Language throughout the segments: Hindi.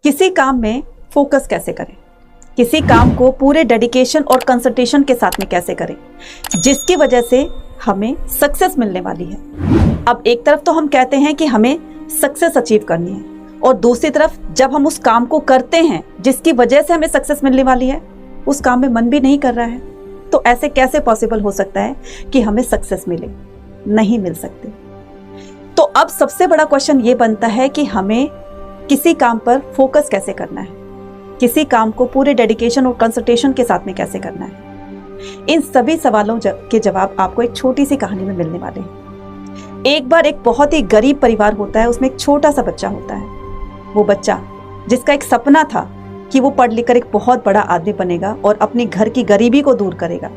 किसी काम में फोकस कैसे करें, किसी काम को पूरे डेडिकेशन और कंसंट्रेशन के साथ में कैसे करें जिसकी वजह से हमें सक्सेस मिलने वाली है। अब एक तरफ तो हम कहते हैं कि हमें सक्सेस अचीव करनी है और दूसरी तरफ जब हम उस काम को करते हैं जिसकी वजह से हमें सक्सेस मिलने वाली है, उस काम में मन भी नहीं कर रहा है, तो ऐसे कैसे पॉसिबल हो सकता है कि हमें सक्सेस मिले? नहीं मिल सकती। तो अब सबसे बड़ा क्वेश्चन ये बनता है कि हमें किसी काम पर फोकस कैसे करना है, किसी काम को पूरे डेडिकेशन और कंसंट्रेशन के साथ में कैसे करना है। इन सभी सवालों के जवाब आपको एक छोटी सी कहानी में मिलने वाले हैं। एक बार एक बहुत ही गरीब परिवार होता है, उसमें एक छोटा सा बच्चा होता है। वो बच्चा जिसका एक सपना था कि वो पढ़ लिख कर एक बहुत बड़ा आदमी बनेगा और अपने घर की गरीबी को दूर करेगा।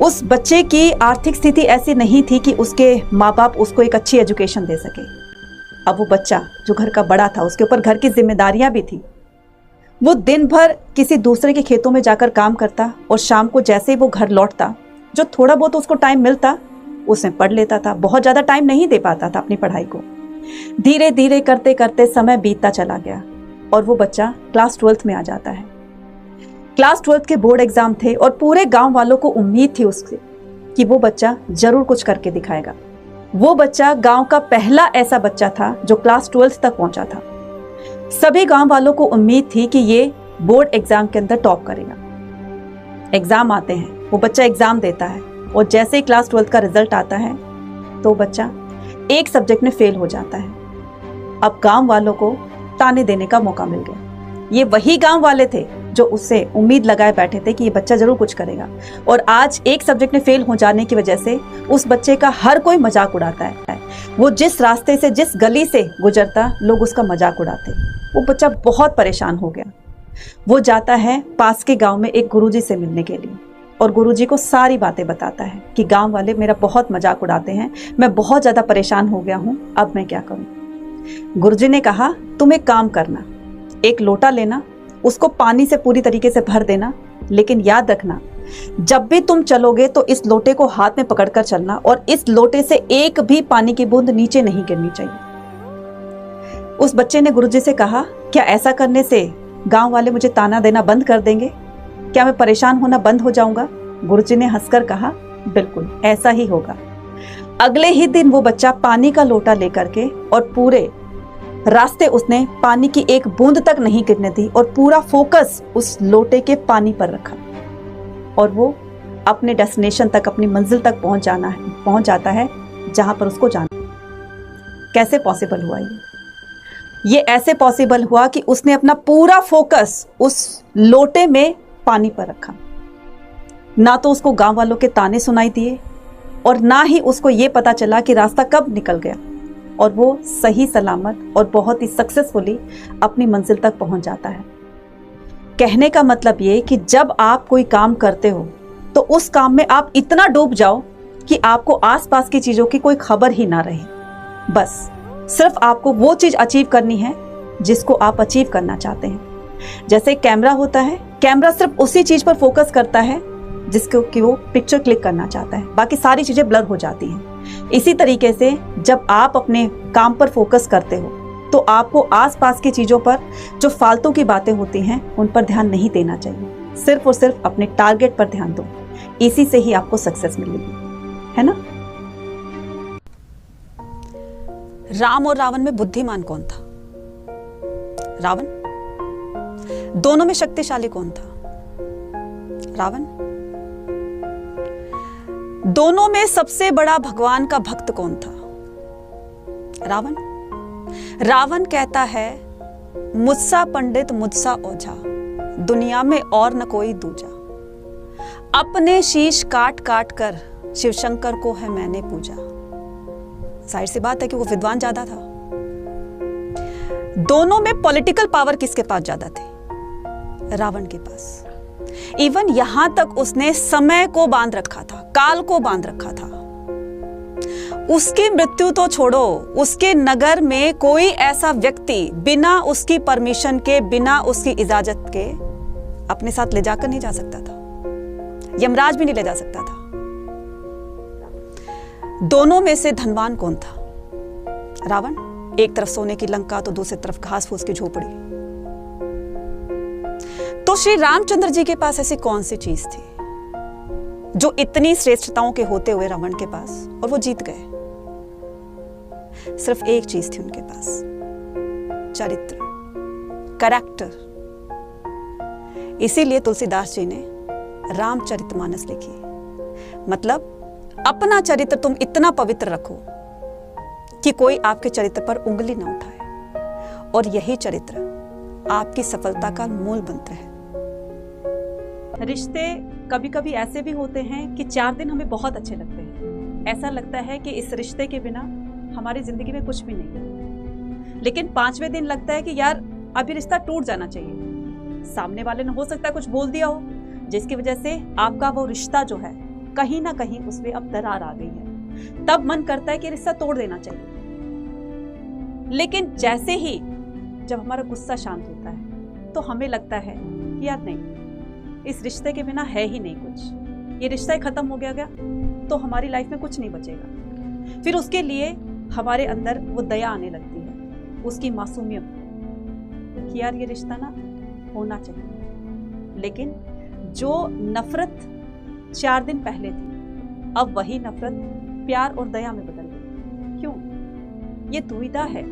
उस बच्चे की आर्थिक स्थिति ऐसी नहीं थी कि उसके माँ बाप उसको एक अच्छी एजुकेशन दे सके। अब वो बच्चा जो घर का बड़ा था, उसके ऊपर घर की जिम्मेदारियां भी थी। वो दिन भर किसी दूसरे के खेतों में जाकर काम करता और शाम को जैसे ही वो घर लौटता, जो थोड़ा बहुत उसको टाइम मिलता उसमें पढ़ लेता था। बहुत ज़्यादा टाइम नहीं दे पाता था अपनी पढ़ाई को। धीरे धीरे करते करते समय बीतता चला गया और वो बच्चा क्लास 12th में आ जाता है। क्लास 12th के बोर्ड एग्जाम थे और पूरे गांव वालों को उम्मीद थी उससे कि वो बच्चा जरूर कुछ करके दिखाएगा। वो बच्चा गांव का पहला ऐसा बच्चा था जो क्लास 12th तक पहुंचा था। सभी गांव वालों को उम्मीद थी कि ये बोर्ड एग्जाम के अंदर टॉप करेगा। एग्जाम आते हैं, वो बच्चा एग्जाम देता है और जैसे ही क्लास 12th का रिजल्ट आता है तो बच्चा एक सब्जेक्ट में फेल हो जाता है। अब गांव वालों को ताने देने का मौका मिल गया। ये वही गांव वाले थे जो उससे उम्मीद लगाए बैठे थे कि ये बच्चा जरूर कुछ करेगा, और आज एक सब्जेक्ट में फेल हो जाने की वजह से उस बच्चे का हर कोई मजाक उड़ाता है। वो जिस रास्ते से, जिस गली से गुजरता, लोग उसका मजाक उड़ाते। वो बच्चा बहुत परेशान हो गया। वो जाता है पास के गांव में एक गुरुजी से मिलने के लिए और गुरुजी को सारी बातें बताता है कि गांव वाले मेरा बहुत मजाक उड़ाते हैं, मैं बहुत ज्यादा परेशान हो गया हूं, अब मैं क्या करूं। गुरुजी ने कहा, तुम एक काम करना, एक लोटा लेना, उसको पानी से पूरी तरीके से भर देना, लेकिन याद रखना जब भी तुम चलोगे तो इस लोटे को हाथ में पकड़कर चलना और इस लोटे से एक भी पानी की बूंद नीचे नहीं गिरनी चाहिए। उस बच्चे ने गुरुजी से कहा, क्या ऐसा करने से गांव वाले मुझे ताना देना बंद कर देंगे? क्या मैं परेशान होना बंद हो जाऊंगा? गुरुजी ने हंसकर कहा, बिल्कुल ऐसा ही होगा। अगले ही दिन वो बच्चा पानी का लोटा लेकर के और पूरे रास्ते उसने पानी की एक बूंद तक नहीं गिरने दी और पूरा फोकस उस लोटे के पानी पर रखा और वो अपने डेस्टिनेशन तक, अपनी मंजिल तक पहुंच जाता है जहां पर उसको जाना। कैसे पॉसिबल हुआ ये ऐसे पॉसिबल हुआ कि उसने अपना पूरा फोकस उस लोटे में पानी पर रखा। ना तो उसको गांव वालों के ताने सुनाई दिए और ना ही उसको ये पता चला कि रास्ता कब निकल गया, और वो सही सलामत और बहुत ही सक्सेसफुली अपनी मंजिल तक पहुंच जाता है। कहने का मतलब ये कि जब आप कोई काम करते हो तो उस काम में आप इतना डूब जाओ कि आपको आसपास की चीजों की कोई खबर ही ना रहे। बस सिर्फ आपको वो चीज अचीव करनी है जिसको आप अचीव करना चाहते हैं। जैसे कैमरा होता है, कैमरा सिर्फ उसी चीज पर फोकस करता है जिसको कि वो पिक्चर क्लिक करना चाहता है, बाकी सारी चीजें ब्लर हो जाती हैं। इसी तरीके से जब आप अपने काम पर फोकस करते हो तो आपको आसपास की चीजों पर, जो फालतू की बातें होती हैं, उन पर ध्यान नहीं देना चाहिए। सिर्फ और सिर्फ अपने टारगेट पर ध्यान दो, इसी से ही आपको सक्सेस मिलेगी, है ना। राम और रावण में बुद्धिमान कौन था? रावण। दोनों में शक्तिशाली कौन था? रावण। दोनों में सबसे बड़ा भगवान का भक्त कौन था? रावण। रावण कहता है, मुझसा पंडित मुझसा ओझा, दुनिया में और न कोई दूजा, अपने शीश काट काट कर शिव शंकर को है मैंने पूजा। जाहिर सी बात है कि वो विद्वान ज्यादा था। दोनों में पॉलिटिकल पावर किसके पास ज्यादा थी? रावण के पास। इवन यहां तक उसने समय को बांध रखा था, काल को बांध रखा था। उसकी मृत्यु तो छोड़ो, उसके नगर में कोई ऐसा व्यक्ति बिना उसकी परमिशन के, बिना उसकी इजाजत के अपने साथ ले जाकर नहीं जा सकता था। यमराज भी नहीं ले जा सकता था। दोनों में से धनवान कौन था? रावण एक तरफ सोने की लंका तो दूसरी तरफ घास फूस की झोपड़ी। तो श्री रामचंद्र जी के पास ऐसी कौन सी चीज थी जो इतनी श्रेष्ठताओं के होते हुए रावण के पास, और वो जीत गए? सिर्फ एक चीज थी उनके पास, चरित्र, कैरेक्टर। इसीलिए तुलसीदास जी ने रामचरितमानस लिखी। मतलब अपना चरित्र तुम इतना पवित्र रखो कि कोई आपके चरित्र पर उंगली ना उठाए, और यही चरित्र आपकी सफलता का मूल मंत्र है। रिश्ते कभी कभी ऐसे भी होते हैं कि 4 दिन हमें बहुत अच्छे लगते हैं, ऐसा लगता है कि इस रिश्ते के बिना हमारी जिंदगी में कुछ भी नहीं है। लेकिन 5वें दिन लगता है कि यार अभी रिश्ता टूट जाना चाहिए। सामने वाले ने हो सकता है कुछ बोल दिया हो जिसकी वजह से आपका वो रिश्ता जो है कहीं ना कहीं उसमें अब दरार आ गई है। तब मन करता है कि रिश्ता तोड़ देना चाहिए। लेकिन जैसे ही जब हमारा गुस्सा शांत होता है तो हमें लगता है कि यार नहीं, इस रिश्ते के बिना है ही नहीं कुछ, ये रिश्ता ही खत्म हो गया तो हमारी लाइफ में कुछ नहीं बचेगा। फिर उसके लिए हमारे अंदर वो दया आने लगती है, उसकी मासूमियत कि यार ये रिश्ता ना होना चाहिए। लेकिन जो नफरत 4 दिन पहले थी, अब वही नफरत प्यार और दया में बदल गई। क्यों? ये दुविधा है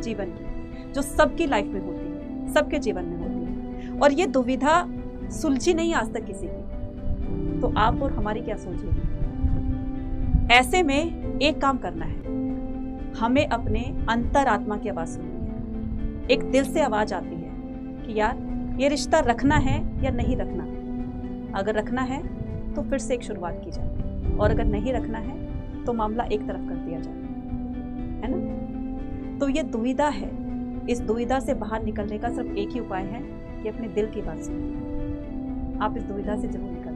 जीवन की, जो सबकी लाइफ में होती है, सबके जीवन में होती है, और ये दुविधा सुलझी नहीं आज तक किसी की। तो आप और हमारी क्या सोचेगी? ऐसे में एक काम करना है, हमें अपने अंतरात्मा की आवाज सुननी है। एक दिल से आवाज आती है कि यार ये रिश्ता रखना है या नहीं रखना। अगर रखना है तो फिर से एक शुरुआत की जाए, और अगर नहीं रखना है तो मामला एक तरफ कर दिया जाए, है ना? तो ये दुविधा है। इस दुविधा से बाहर निकलने का सिर्फ एक ही उपाय है कि अपने दिल की बात सुनिए। आप इस दुविधा से जरूर निकल